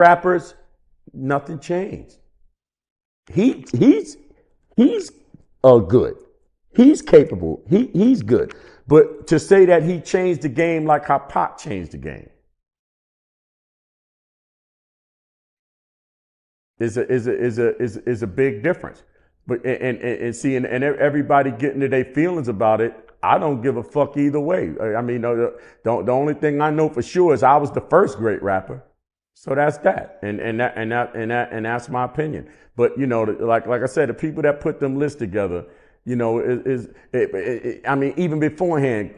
rappers, nothing changed. He's good. He's capable. He's good. But to say that he changed the game like how Pac changed the game is a big difference. But and see, and everybody getting to their feelings about it. I don't give a fuck either way. I mean, the only thing I know for sure is I was the first great rapper. So that's that, and that's my opinion. But you know, like I said, the people that put them lists together, you know, I mean, even beforehand,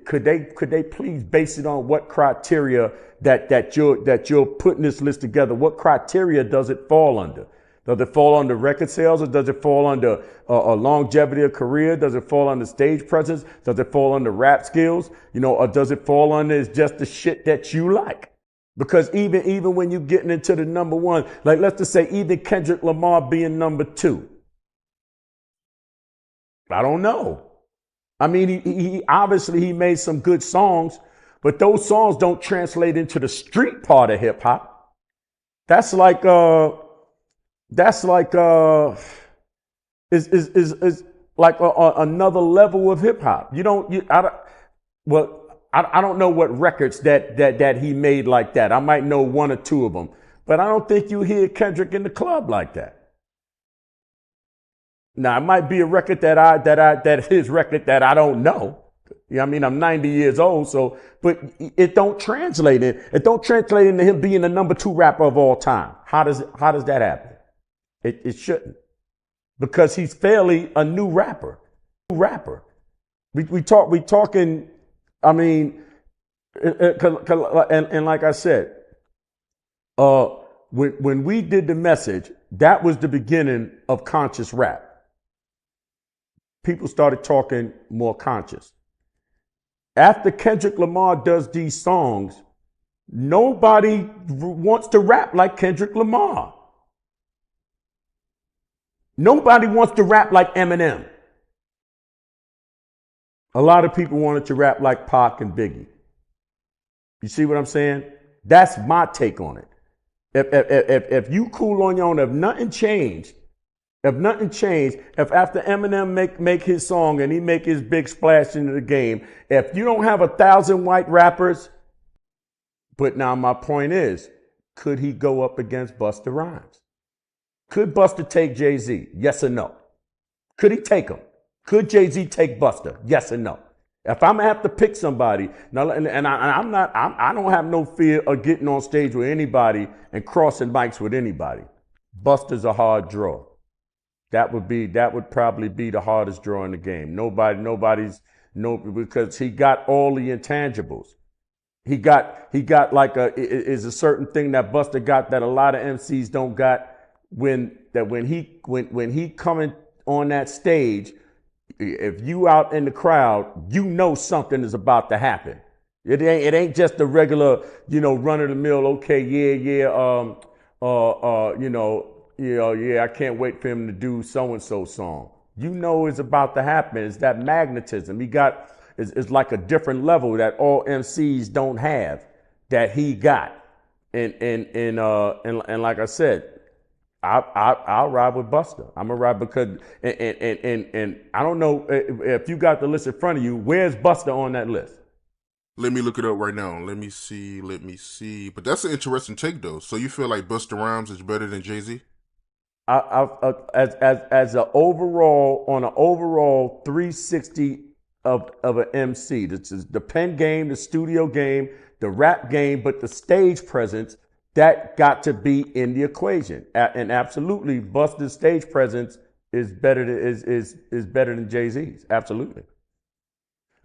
could they please base it on what criteria that you're putting this list together? What criteria does it fall under? Does it fall under record sales, or does it fall under a longevity of career? Does it fall under stage presence? Does it fall under rap skills? You know, or does it fall under it's just the shit that you like? Because even when you're getting into the number one, like let's just say even Kendrick Lamar being number two. I don't know. I mean, he obviously he made some good songs, but those songs don't translate into the street part of hip hop. That's like is like another level of hip hop. I don't know what records that he made like that. I might know one or two of them, but I don't think you hear Kendrick in the club like that. Now it might be a record that his record that I don't know. You know what I mean? I'm 90 years old, so but it don't translate it. It don't translate into him being the number two rapper of all time. How does that happen? It shouldn't, because he's fairly a new rapper. We talking. I mean, and like I said, when we did the message, that was the beginning of conscious rap. People started talking more conscious. After Kendrick Lamar does these songs, nobody wants to rap like Kendrick Lamar. Nobody wants to rap like Eminem. A lot of people wanted to rap like Pac and Biggie. You see what I'm saying? That's my take on it. If you cool on your own, if nothing changed, if after Eminem make his song and he make his big splash into the game, if you don't have 1,000 white rappers, but now my point is, could he go up against Busta Rhymes? Could Busta take Jay-Z? Yes or no? Could he take him? Could Jay-Z take Busta? Yes or no? If I'm gonna have to pick somebody, now, I don't have no fear of getting on stage with anybody and crossing mics with anybody. Busta's a hard draw. That would probably be the hardest draw in the game. Because he got all the intangibles. He got like is a certain thing that Busta got that a lot of MCs don't got. When he coming on that stage, if you out in the crowd, you know something is about to happen. It ain't just a regular, run of the mill. Okay, I can't wait for him to do so and so song. You know it's about to happen. It's that magnetism he got. It's like a different level that all MCs don't have that he got. And like I said, I'll ride with Busta. I'm gonna ride because and I don't know if you got the list in front of you. Where's Busta on that list? Let me look it up right now. Let me see. But that's an interesting take, though. So you feel like Busta Rhymes is better than Jay-Z? As an overall 360 of an MC. This is the pen game, the studio game, the rap game, but the stage presence. That got to be in the equation, and absolutely, Busta's stage presence is better than Jay-Z's. Absolutely,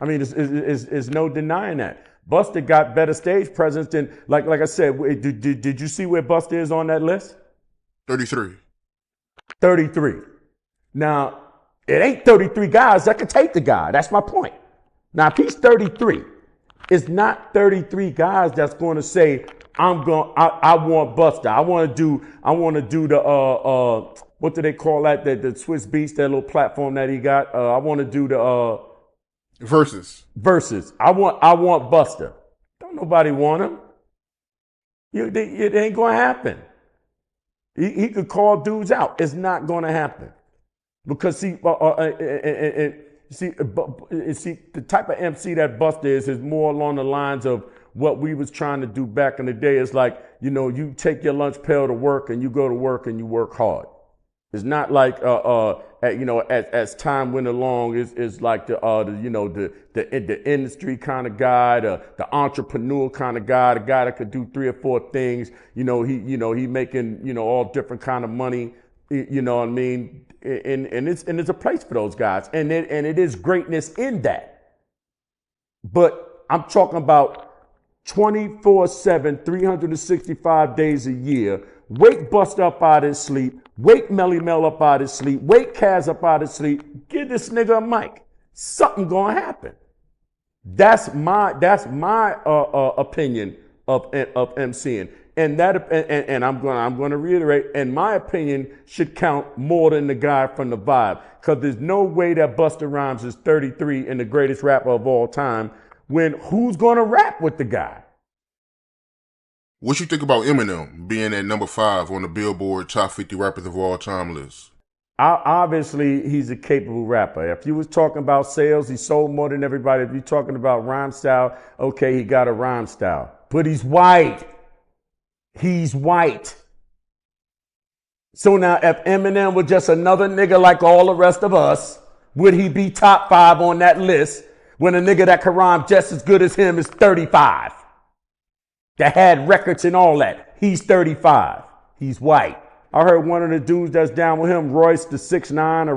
I mean, there's no denying that. Busta got better stage presence than like I said. Did you see where Busta is on that list? 33. 33. Now it ain't 33 guys that could take the guy. That's my point. Now if he's 33, it's not 33 guys that's going to say, I want Busta. I want to do the what do they call that? The Swiss Beats, that little platform that he got. I want to do the Versus. I want Busta. Don't nobody want him. It ain't going to happen. He could call dudes out. It's not going to happen. Because see, the type of MC that Busta is more along the lines of what we was trying to do back in the day. It's like, you take your lunch pail to work and you go to work and you work hard. It's not like, as time went along, it's like the industry kind of guy, the entrepreneur kind of guy, the guy that could do 3 or 4 things. He making, all different kind of money. You know what I mean? And it's a place for those guys. And it is greatness in that. But I'm talking about 24/7, 365 days a year. Wake Busta up out of his sleep. Wake Melle Mel up out of his sleep. Wake Kaz up out of his sleep. Give this nigga a mic. Something gonna happen. That's my opinion of MCing. And I'm gonna reiterate, and my opinion should count more than the guy from the Vibe. Cause there's no way that Busta Rhymes is 33 and the greatest rapper of all time when who's gonna rap with the guy? What you think about Eminem being at number 5 on the Billboard Top 50 Rappers of All Time list? Obviously, he's a capable rapper. If you was talking about sales, he sold more than everybody. If you're talking about rhyme style, okay, he got a rhyme style. But he's white. He's white. So now if Eminem was just another nigga like all the rest of us, would he be top 5 on that list when a nigga that can rhyme just as good as him is 35? That had records and all that. He's 35. He's white. I heard one of the dudes that's down with him, Royce the 6'9",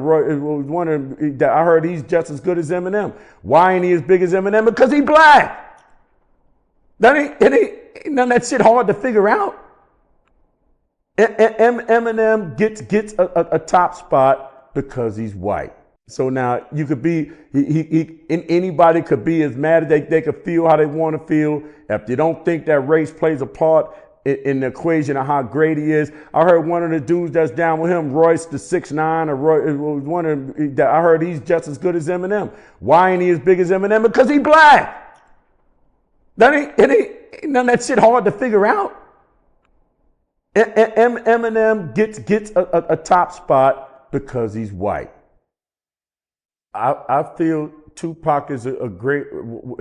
I heard he's just as good as Eminem. Why ain't he as big as Eminem? Because he black. Ain't none of that shit hard to figure out. Eminem gets a top spot because he's white. So now you could be, anybody could be as mad as they could feel how they want to feel. If you don't think that race plays a part in the equation of how great he is. I heard one of the dudes that's down with him, Royce the 6'9", I heard he's just as good as Eminem. Why ain't he as big as Eminem? Because he black. Ain't none of that shit hard to figure out. Eminem gets a top spot because he's white. I feel Tupac is a great,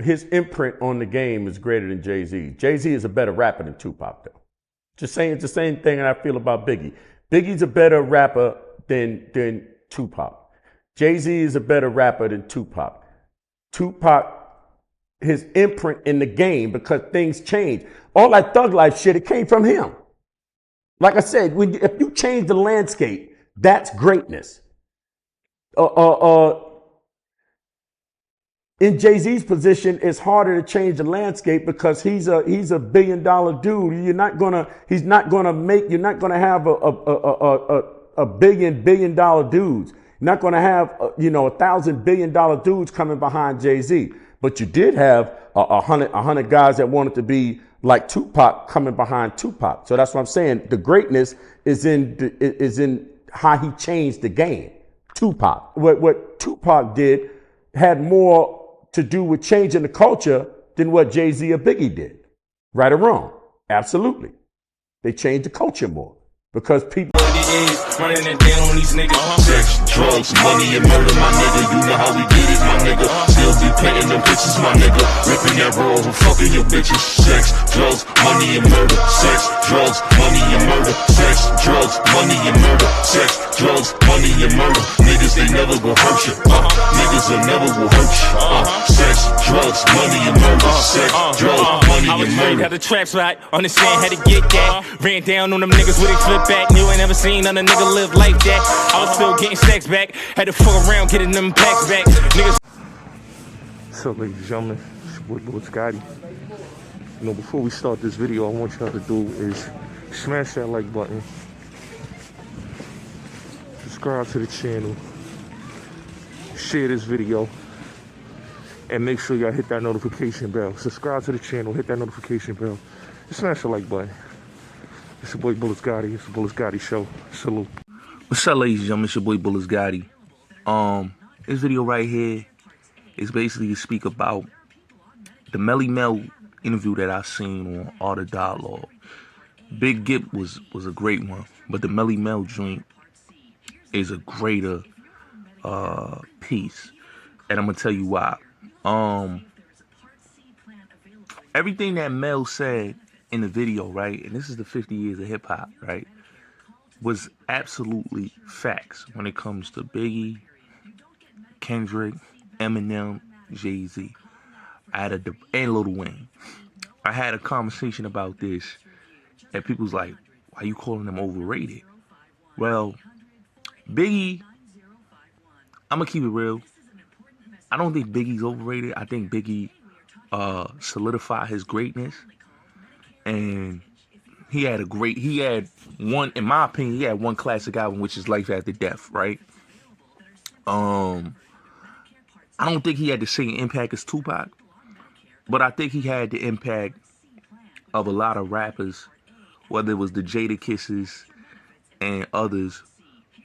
his imprint on the game is greater than Jay-Z. Jay-Z is a better rapper than Tupac, though. Just saying, it's the same thing I feel about Biggie. Biggie's a better rapper than Tupac. Jay-Z is a better rapper than Tupac. Tupac, his imprint in the game, because things change. All that thug life shit, it came from him. Like I said, if you change the landscape, that's greatness. In Jay-Z's position, it's harder to change the landscape because he's a $1 billion dude. You're not gonna have a billion dollar dudes. You're not gonna have 1,000 billion dollar dudes coming behind Jay-Z. But you did have 100 guys that wanted to be like Tupac coming behind Tupac. So that's what I'm saying. The greatness is in how he changed the game. Tupac. What Tupac did had more to do with changing the culture than what Jay-Z or Biggie did. Right or wrong? Absolutely. They changed the culture more because people. Running it down on these niggas. Sex, drugs, money, and murder, my nigga. You know how we did it, my nigga. Still be painting them bitches, my nigga. Ripping that roll and fucking your bitches. Sex, drugs, money, and murder. Sex, drugs, money, and murder. Sex, drugs, money, and murder. Sex, drugs, money, and murder. Niggas, they never gon' hurt you. Niggas, they never will hurt you. Sex, drugs, money, and murder. Sex, drugs, money, and murder. Got the trap spot, understand how to get that. Ran down on them niggas with a flip back. You ain't never seen none of nigga live like that. I was still getting stacks back. Had to fuck around getting them packs back. Niggas. So, ladies and gentlemen, it's your boy Bulletz Gotti. Before we start this video, I want y'all to do is smash that like button, subscribe to the channel, share this video, and make sure y'all hit that notification bell. Subscribe to the channel, hit that notification bell, and smash the like button. It's your boy Bulletz Gotti. It's the Bulletz Gotti Show. Salute. What's up, ladies and gentlemen? It's your boy Bulletz Gotti. This video right here is basically to speak about the Melle Mel interview that I seen on Art of Dialogue. Big Gip was a great one, but the Melle Mel joint is a greater piece, and I'm gonna tell you why. Um, Everything that Mel said in the video, right, and this is the 50 years of hip hop, right, was absolutely facts when it comes to Biggie, Kendrick, Eminem, Jayz. And Lil Wayne. I had a conversation about this, and people's like, "Why you calling them overrated?" Well, Biggie, I'm gonna keep it real. I don't think Biggie's overrated. I think Biggie solidified his greatness, and he had one, in my opinion, he had one classic album, which is Life After Death, right? I don't think he had the same impact as Tupac, but I think he had the impact of a lot of rappers, whether it was the Jada Kisses and others,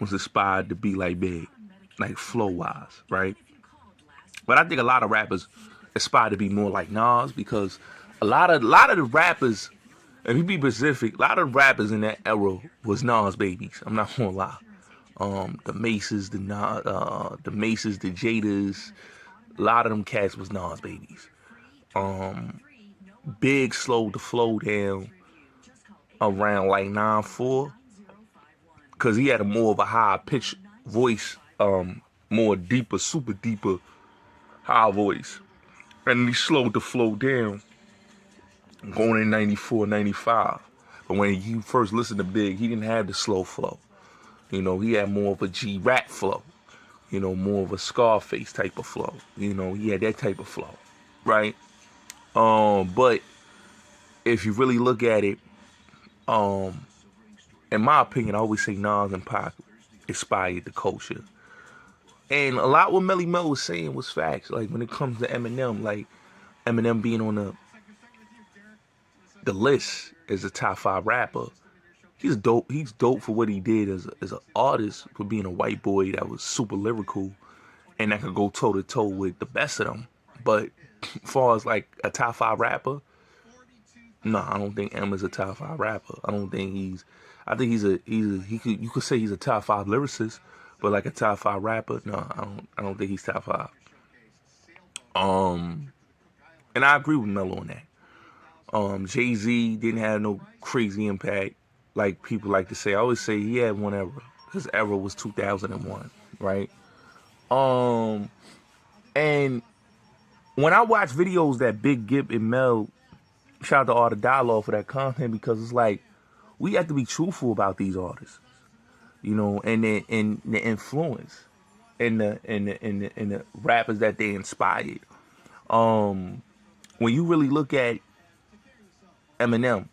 was inspired to be like Big, like flow wise, right? But I think a lot of rappers aspire to be more like Nas, because a lot of the rappers, if you be specific, a lot of rappers in that era was Nas babies. I'm not gonna lie. The Maces, the Jadas, a lot of them cats was Nas babies. Big slowed the flow down around like 9-4, because he had a more of a high pitch voice, more deeper, super deeper high voice, and he slowed the flow down going in 94, 95. But when you first listened to Big, he didn't have the slow flow. You know, he had more of a G-Rap flow. You know, more of a Scarface type of flow. You know, he had that type of flow, right? But if you really look at it, in my opinion, I always say Nas and Pac inspired the culture. And a lot what Melle Mel was saying was facts. Like when it comes to Eminem, like Eminem being on the list as a top 5 rapper, he's dope. He's dope for what he did as an artist, for being a white boy that was super lyrical and that could go toe to toe with the best of them. But as far as like a top 5 rapper, no, I don't think Em is a top 5 rapper. I don't think he's. I think you could say he's a top 5 lyricist, but like a top 5 rapper, no, I don't think he's top 5. And I agree with Melo on that. Jay-Z didn't have no crazy impact like people like to say. I always say he had one era. His era was 2001, right? And when I watch videos that Big Gip and Mel, shout out to all the dialogue for that content, because it's like we have to be truthful about these artists, you know, and the influence and the rappers that they inspired. When you really look at Eminem,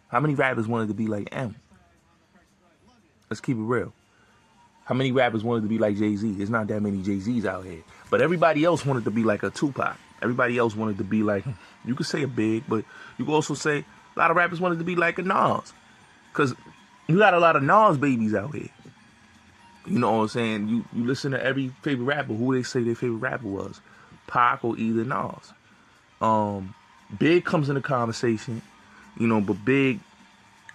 how many rappers wanted to be like M? Let's keep it real. How many rappers wanted to be like Jay-Z? There's not that many Jay-Z's out here. But everybody else wanted to be like a Tupac. Everybody else wanted to be like, you could say a Big, but you could also say a lot of rappers wanted to be like a Nas. Because you got a lot of Nas babies out here. You know what I'm saying? You listen to every favorite rapper, who they say their favorite rapper was. Pac or either Nas. Big comes in the conversation, you know, but Big,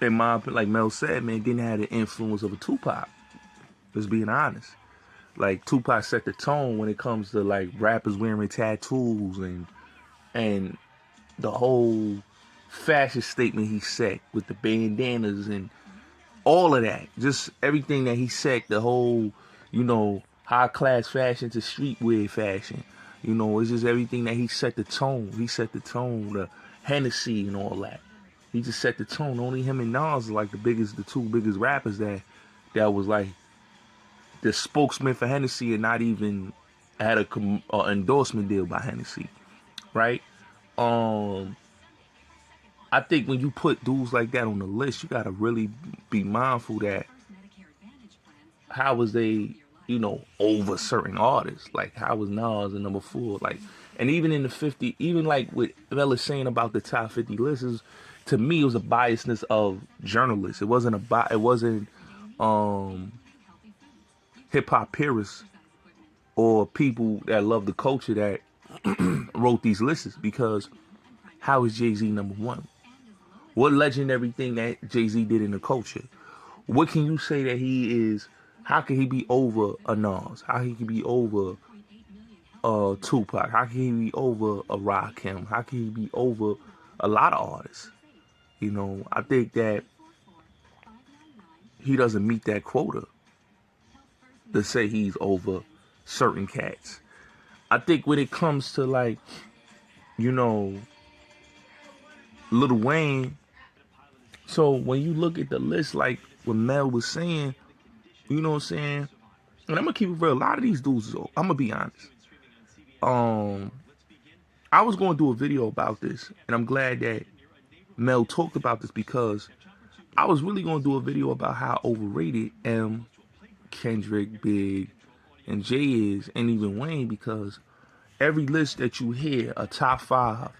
in my opinion, like Mel said, man, didn't have the influence of a Tupac. Just being honest. Like Tupac set the tone when it comes to like rappers wearing tattoos and the whole fashion statement he set with the bandanas and all of that. Just everything that he set, the whole, you know, high class fashion to streetwear fashion. You know, it's just everything that he set the tone. He set the tone, the Hennessy and all that. He just set the tone. Only him and Nas are like the two biggest rappers that was like the spokesman for Hennessy and not even had a endorsement deal by Hennessy, right? I think when you put dudes like that on the list, you gotta really be mindful that how was they, you know, over certain artists? Like how was Nas in number 4? Like, and even in the 50, even like what Mel is saying about the top 50 lists, is, to me, it was a biasness of journalists. It wasn't hip hop purists or people that love the culture that wrote these lists, because how is Jay-Z number 1? What legendary thing that Jay-Z did in the culture? What can you say that he is? How can he be over a Nas? How he can be over Tupac? How can he be over a Rakim? How can he be over a lot of artists? You know, I think that he doesn't meet that quota to say he's over certain cats. I think when it comes to like, you know, Lil Wayne, so when you look at the list, like what Mel was saying, you know what I'm saying? And I'm gonna keep it real. A lot of these dudes, I'm gonna be honest. I was gonna do a video about this, and I'm glad that Mel talked about this because I was really gonna do a video about how overrated Kendrick, Big, and Jay is, and even Wayne, because every list that you hear, a top 5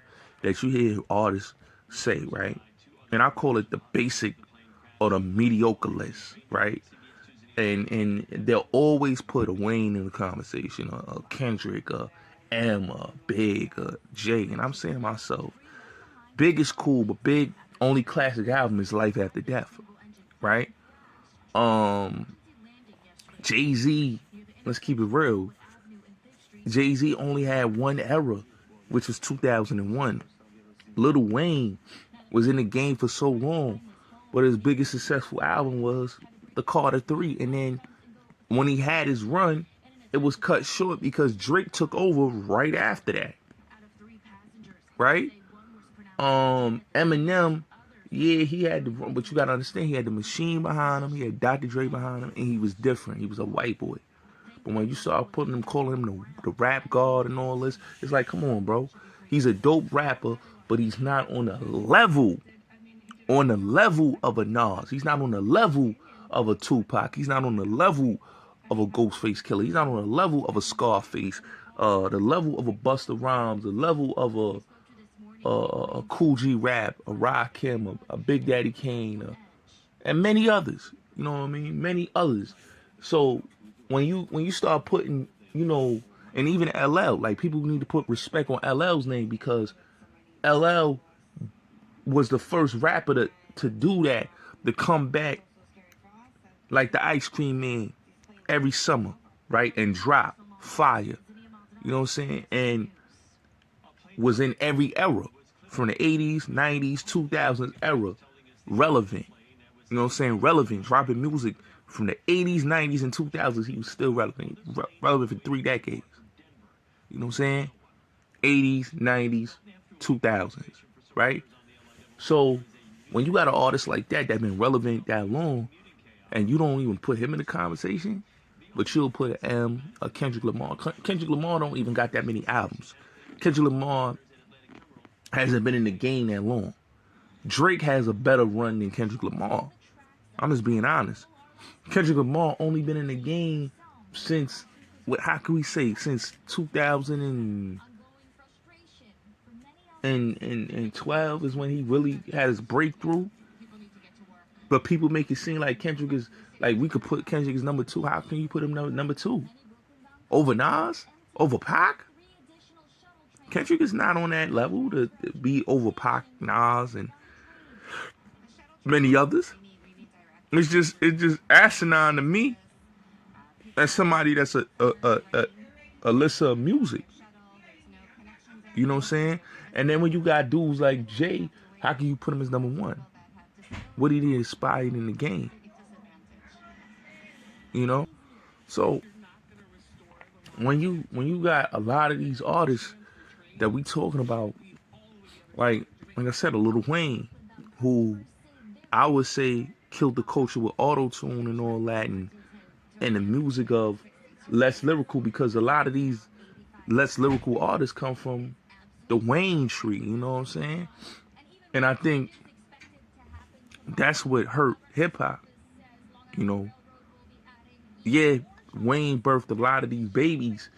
that you hear artists say, right? And I call it the basic or the mediocre list, right? And they'll always put a Wayne in the conversation, a Kendrick, a M, a Big, a Jay. And I'm saying to myself, Big is cool, but Big only classic album is Life After Death, right? Jay-Z, let's keep it real. Jay-Z only had one era, which was 2001. Lil Wayne was in the game for so long, but his biggest successful album was the Carter 3. And then when he had his run, it was cut short because Drake took over right after that. Right? Eminem, yeah, he had the run, but you gotta understand, he had the Machine behind him, he had Dr. Dre behind him, and he was different. He was a white boy. But when you start putting him, calling him the rap god and all this, it's like, come on, bro. He's a dope rapper, but he's not on the level of a Nas. He's not on the level of a Tupac. He's not on the level of a Ghostface Killer. He's not on the level of a Scarface. The level of a Busta Rhymes. The level of a Cool G Rap, a Rakim, a Big Daddy Kane, and many others. You know what I mean? Many others. So when you start putting, you know, and even LL, like people need to put respect on LL's name because LL was the first rapper to do that, to come back like the Ice Cream Man every summer, right? And drop fire. You know what I'm saying? And was in every era, from the 80s, 90s, 2000s era, relevant. You know what I'm saying? Relevant, dropping music from the 80s, 90s, and 2000s. He was still relevant. Relevant for 3 decades. You know what I'm saying? 80s, 90s, 2000s, right? So when you got an artist like that been relevant that long, and you don't even put him in the conversation, but you'll put a Kendrick Lamar. Kendrick Lamar don't even got that many albums. Kendrick Lamar hasn't been in the game that long. Drake has a better run than Kendrick Lamar. I'm just being honest. Kendrick Lamar only been in the game since, how can we say, since 2012 is when he really had his breakthrough. But people make it seem like Kendrick is, like we could put Kendrick as number 2. How can you put him number 2? Over Nas? Over Pac? Kendrick is not on that level to be over Pac, Nas, and many others. It's just asinine to me as somebody that's a listener of music. You know what I'm saying? And then when you got dudes like Jay, how can you put him as number 1? What did he inspire in the game? You know? So when you got a lot of these artists that we talking about, like I said, a Lil Wayne, who I would say killed the culture with auto-tune and all that, and the music of less lyrical, because a lot of these less lyrical artists come from the Wayne tree, you know what I'm saying? And I think that's what hurt hip-hop, you know? Yeah, Wayne birthed a lot of these babies,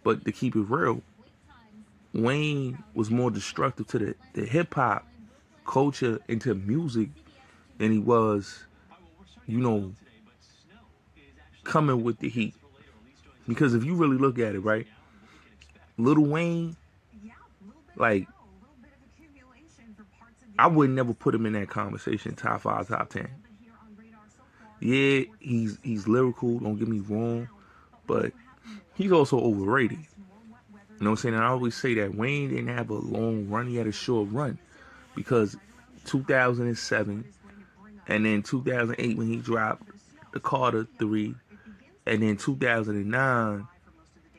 but to keep it real, Wayne was more destructive to the hip-hop culture and to music than he was, you know, coming with the heat. Because if you really look at it, right, Lil Wayne, like, I would never put him in that conversation, top 5, top 10. Yeah, he's lyrical, don't get me wrong, but he's also overrated. You know what I'm saying? And I always say that Wayne didn't have a long run, he had a short run. Because 2007, and then 2008 when he dropped the Carter 3, and then 2009,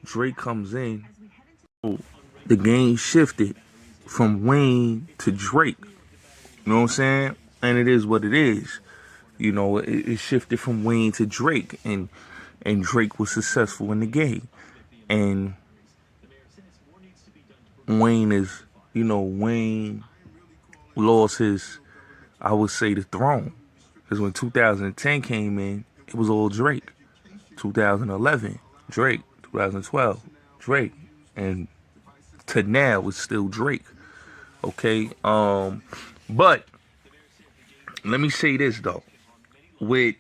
Drake comes in. The game shifted from Wayne to Drake. You know what I'm saying? And it is what it is. You know, it shifted from Wayne to Drake, and Drake was successful in the game. And Wayne Wayne lost his, I would say, the throne. Because when 2010 came in, it was all Drake. 2011, Drake. 2012, Drake. And to now, it's still Drake. Okay? But let me say this, though. With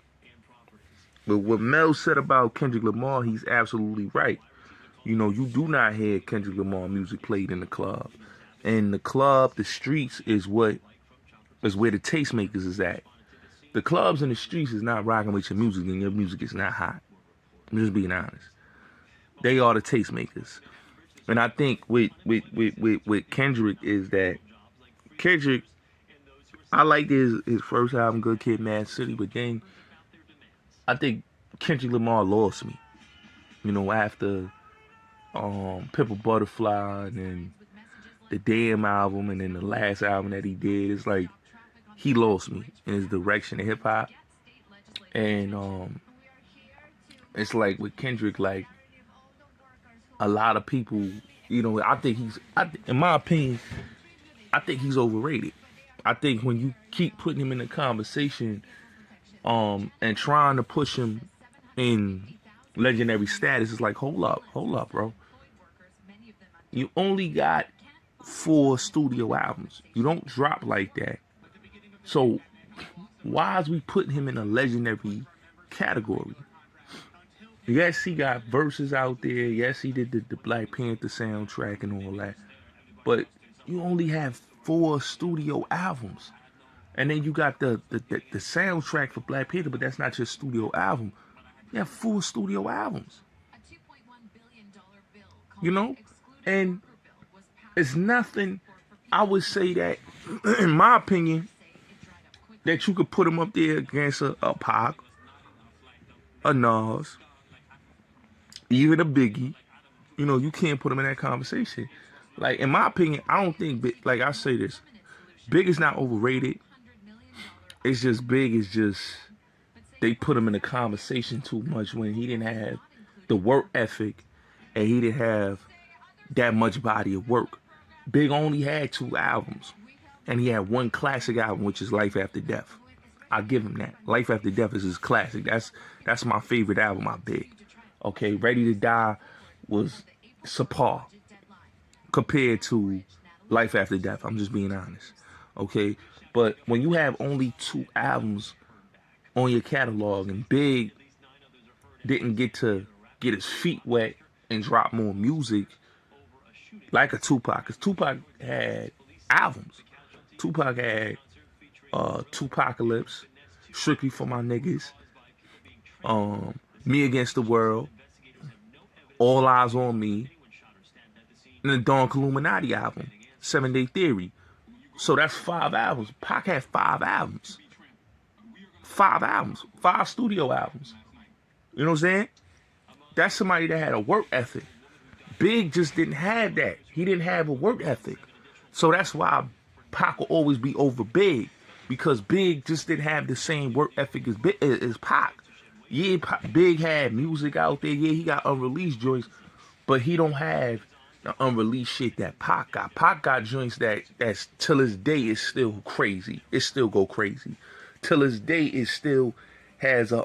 what Mel said about Kendrick Lamar, he's absolutely right. You know, you do not hear Kendrick Lamar music played in the club. And the club, the streets is where the tastemakers is at. The clubs and the streets is not rocking with your music, and your music is not hot. I'm just being honest. They are the tastemakers. And I think with Kendrick is that Kendrick, I liked his first album, Good Kid, Mad City, but then I think Kendrick Lamar lost me. You know, after Pimple Butterfly and then the Damn album and then the last album that he did, it's like he lost me in his direction of hip hop. And it's like with Kendrick, like a lot of people, you know, in my opinion, I think he's overrated. I think when you keep putting him in the conversation and trying to push him in legendary status, it's like, hold up, bro. You only got 4 studio albums. You don't drop like that. So why is we putting him in a legendary category? Yes, he got verses out there. Yes, he did the Black Panther soundtrack and all that. But you only have 4 studio albums. And then you got the soundtrack for Black Panther, but that's not your studio album. You have 4 studio albums. You know? And it's nothing, I would say that, in my opinion, that you could put him up there against a Pac, a Nas, even a Biggie. You know, you can't put him in that conversation. Like, in my opinion, I don't think, like I say this, Big is not overrated. It's just Big is just, they put him in the conversation too much when he didn't have the work ethic and he didn't have that much body of work. Big only had 2 albums, and he had 1 classic album, which is Life After Death. I'll give him that. Life After Death is his classic. That's my favorite album by Big. Okay, Ready to Die was subpar compared to Life After Death. I'm just being honest. Okay, but when you have only 2 albums on your catalog, and Big didn't get to get his feet wet and drop more music like a Tupac, because Tupac had albums. Tupac had Tupacalypse, Strictly for My Niggas, Me Against the World, All Eyes on Me, and the Don Illuminati album, 7 Day Theory. So that's 5 albums. Pac had 5 albums. 5 albums. 5 studio albums. You know what I'm saying? That's somebody that had a work ethic. Big just didn't have that. He didn't have a work ethic. So that's why Pac will always be over Big. Because Big just didn't have the same work ethic as Pac. Yeah, Big had music out there. Yeah, he got unreleased joints. But he don't have the unreleased shit that Pac got. Pac got joints that's till this day is still crazy. It still go crazy. Till this day it still has a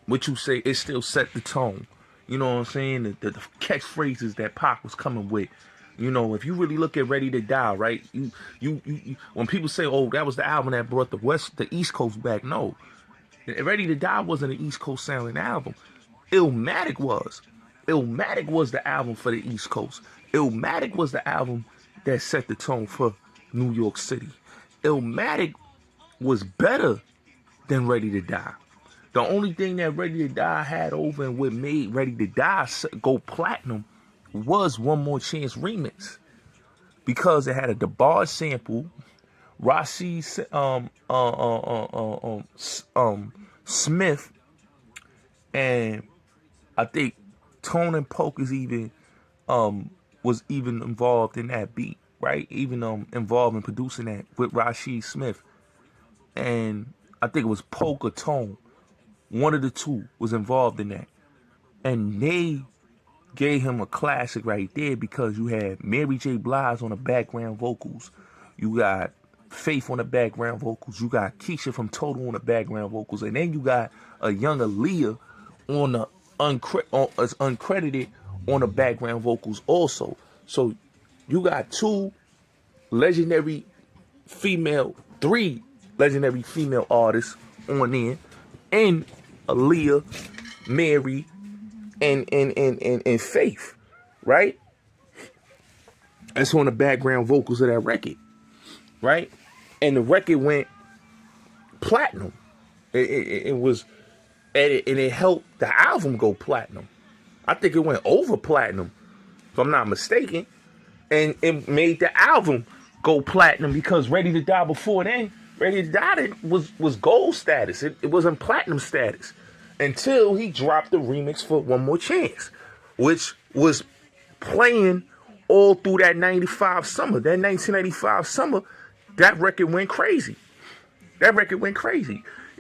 what you say, it still set the tone. You know what I'm saying? The catchphrases that Pac was coming with. You know, if you really look at Ready to Die, right? You when people say, "Oh, that was the album that brought the East Coast back," no, Ready to Die wasn't an East Coast sounding album. Illmatic was. Illmatic was the album for the East Coast. Illmatic was the album that set the tone for New York City. Illmatic was better than Ready to Die. The only thing that Ready to Die had over and what made Ready to Die go platinum was One More Chance remix, because it had a DeBarge sample, Rashid Smith, and I think Tone and Polk is even was even involved in that beat, right? Even involved in producing that with Rashid Smith, and I think it was Polk or Tone. One of the two was involved in that, and they gave him a classic right there, because you had Mary J. Blige on the background vocals, you got Faith on the background vocals, you got Keisha from Total on the background vocals, and then you got a young Aaliyah on the uncredited on the background vocals also. So you got three legendary female artists on there, and Aaliyah, Mary, and Faith, right? That's on the background vocals of that record, right? And the record went platinum. It was, and it helped the album go platinum. I think it went over platinum, if I'm not mistaken. And it made the album go platinum, because Ready to Die before then, Ready to Die was gold status. It wasn't platinum status until he dropped the remix for One More Chance, which was playing all through that 95 summer. That 1995 summer, that record went crazy. It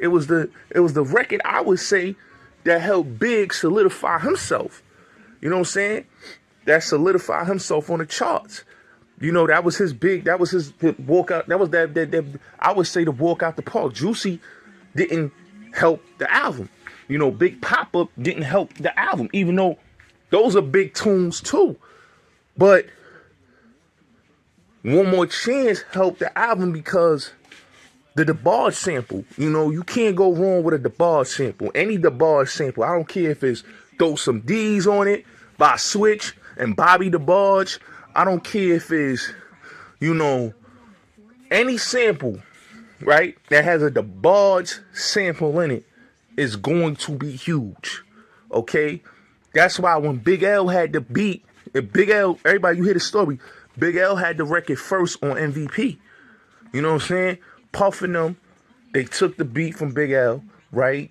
was the record, I would say, that helped Big solidify himself. You know what I'm saying? That solidified himself on the charts. You know, that was his walkout. That was that I would say, the walk out the park. Juicy didn't help the album. You know, Big Pop-Up didn't help the album, even though those are big tunes too. But One More Chance helped the album because the DeBarge sample. You know, you can't go wrong with a DeBarge sample. Any DeBarge sample. I don't care if it's Throw Some D's on It by Switch and Bobby DeBarge. I don't care if it's, you know, any sample, right, that has a DeBarge sample in it is going to be huge, okay? That's why when Big L had the beat, and Big L, everybody, you hear the story, Big L had the record first on MVP. You know what I'm saying? Puff and them, they took the beat from Big L, right?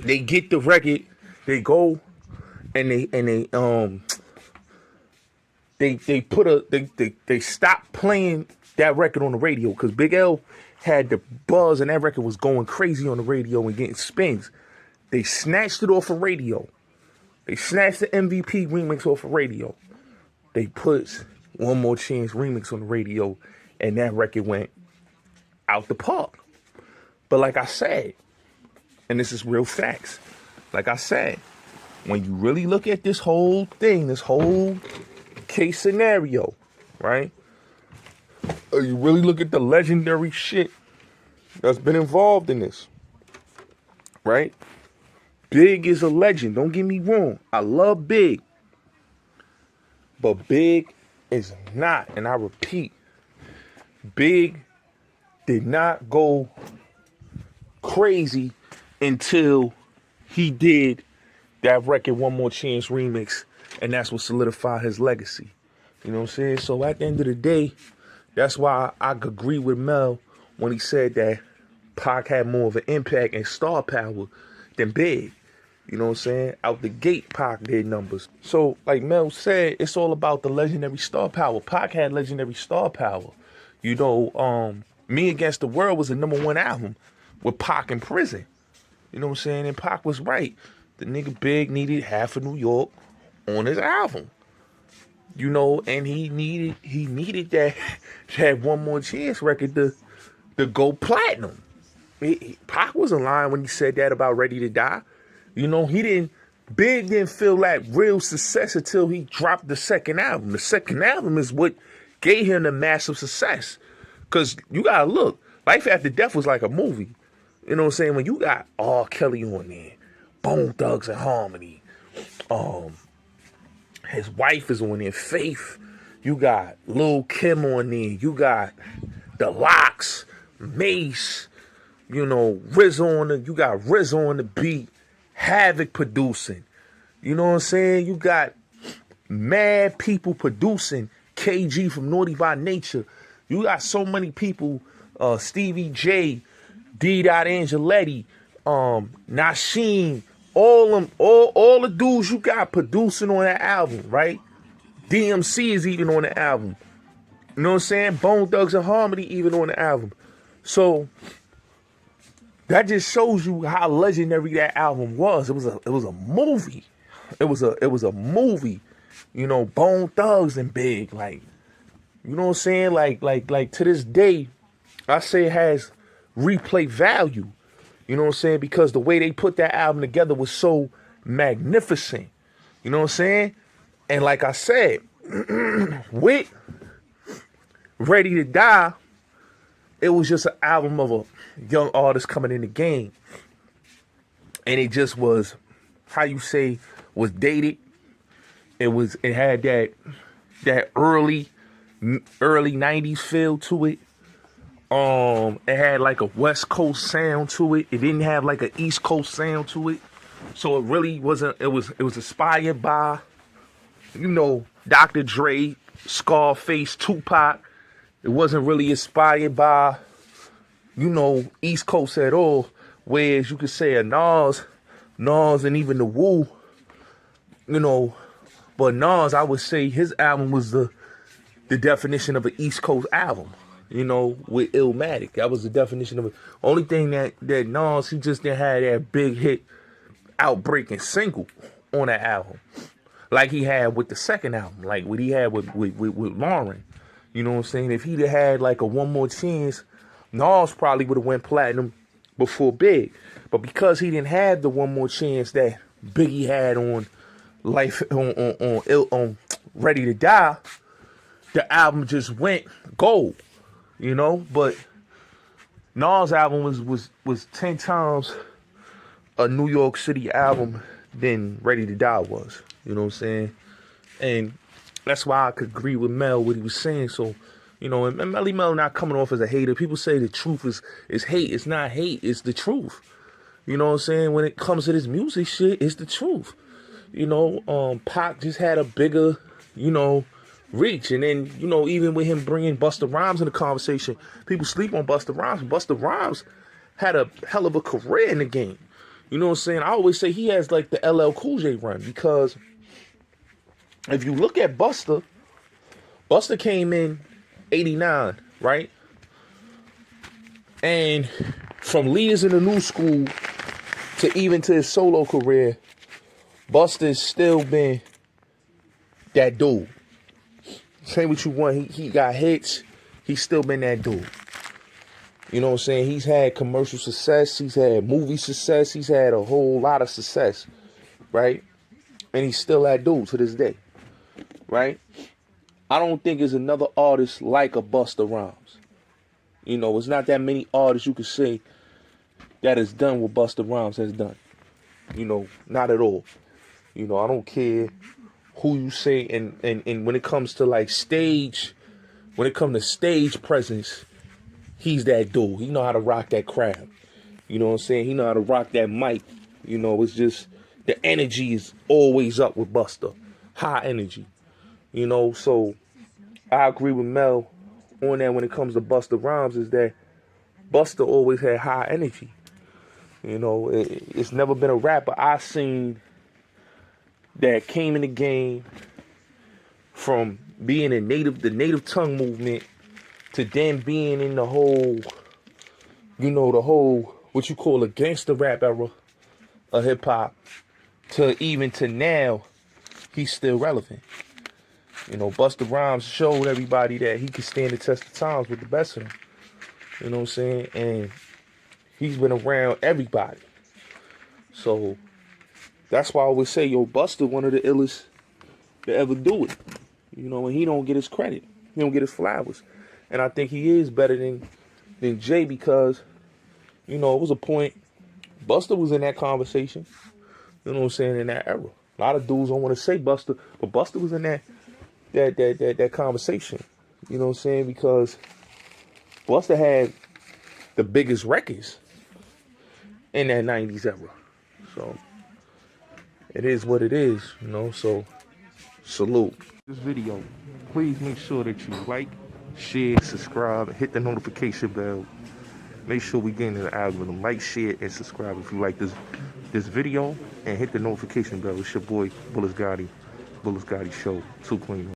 They get the record, they go and they stopped playing that record on the radio, because Big L had the buzz and that record was going crazy on the radio and getting spins. They snatched it off of radio. They snatched the MVP remix off of radio. They put One More Chance remix on the radio, and that record went out the park. But like I said, and this is real facts, like I said, when you really look at this whole thing, this whole case scenario, right? You really look at the legendary shit that's been involved in this, right? Big is a legend. Don't get me wrong. I love Big. But Big is not, and I repeat, Big did not go crazy until he did that record One More Chance remix, and that's what solidified his legacy. You know what I'm saying? So at the end of the day, that's why I agree with Mel when he said that Pac had more of an impact and star power than Big. You know what I'm saying? Out the gate, Pac did numbers. So like Mel said, it's all about the legendary star power. Pac had legendary star power. You know, Me Against the World was the #1 album with Pac in prison. You know what I'm saying? And Pac was right. The nigga Big needed half of New York on his album. You know, and he needed that One More Chance record to go platinum. Pac wasn't lying when he said that about Ready to Die. You know, Big didn't feel like real success until he dropped the second album. The second album is what gave him the massive success. Because you gotta look, Life After Death was like a movie. You know what I'm saying? When you got R. Kelly on there, Bone Thugs and Harmony, his wife is on there, Faith, You got Lil Kim on there. You got The Lox, Mace, you know, you got RZA on the beat, Havoc producing. You know what I'm saying? You got mad people producing. KG from Naughty by Nature. You got so many people, Stevie J, D. Angeletti, Nasheem, all the dudes you got producing on that album, right? DMC is even on the album. You know what I'm saying? Bone Thugs and Harmony even on the album. So that just shows you how legendary that album was. It was a movie. It was a movie. You know, Bone Thugs and Big, like, you know what I'm saying? Like to this day, I say it has replay value. You know what I'm saying? Because the way they put that album together was so magnificent. You know what I'm saying? And like I said, with Ready to Die, it was just an album of a young artist coming in the game. And it just was, how you say, was dated. It had that early 90s feel to it. It had like a West Coast sound to it. It didn't have like an East Coast sound to it. So it really wasn't, it was inspired by, you know, Dr. Dre, Scarface, Tupac. It wasn't really inspired by, you know, East Coast at all. Whereas you could say a Nas and even the Wu, you know, but Nas, I would say his album was the definition of an East Coast album, you know, with Illmatic. That was the definition of it. Only thing that Nas, he just didn't have that big hit outbreaking single on that album. Like he had with the second album, like what he had with Lauren. You know what I'm saying? If he'd have had like a One More Chance, Nas probably would have went platinum before Big. But because he didn't have the One More Chance that Biggie had on Life on Ready to Die, the album just went gold, you know. But Nas' album was 10 times a New York City album than Ready to Die was. You know what I'm saying? And that's why I could agree with Mel what he was saying. So, you know, and Melle Mel not coming off as a hater. People say the truth is hate. It's not hate. It's the truth. You know what I'm saying? When it comes to this music shit, it's the truth. You know, Pac just had a bigger, you know, reach. And then, you know, even with him bringing Busta Rhymes in the conversation, people sleep on Busta Rhymes. Busta Rhymes had a hell of a career in the game. You know what I'm saying? I always say he has like the LL Cool J run, because if you look at Busta came in 89, right? And from Leaders in the New School to even to his solo career, Busta's still been that dude. Say what you want, he got hits, he's still been that dude. You know what I'm saying? He's had commercial success, he's had movie success, he's had a whole lot of success, right? And he's still that dude to this day, right? I don't think there's another artist like a Busta Rhymes. You know, it's not that many artists you could say that has done what Busta Rhymes has done. You know, not at all. You know, I don't care who you say, and when it comes to like stage, when it comes to stage presence, he's that dude. He know how to rock that crowd. You know what I'm saying? He know how to rock that mic. You know, it's just the energy is always up with Busta. High energy. You know, so I agree with Mel on that when it comes to Busta Rhymes, is that Busta always had high energy. You know, it's never been a rapper I've seen that came in the game from being in the native tongue movement to then being in the whole, you know, the whole, what you call a gangster rap era of hip hop, to even to now, he's still relevant. You know, Busta Rhymes showed everybody that he could stand the test of times with the best of them. You know what I'm saying? And he's been around everybody. So that's why I always say, yo, Busta one of the illest to ever do it. You know, and he don't get his credit. He don't get his flowers. And I think he is better than Jay, because, you know, it was a point, Busta was in that conversation. You know what I'm saying? In that era. A lot of dudes don't want to say Busta, but Busta was in that conversation. You know what I'm saying? Because Busta had the biggest records in that 90s era. So it is what it is, you know, so salute. This video, please make sure that you like, share, subscribe, and hit the notification bell. Make sure we get into the algorithm. Like, share, and subscribe if you like this video, and hit the notification bell. It's your boy, Bulletz Gotti Show, 2 Clean.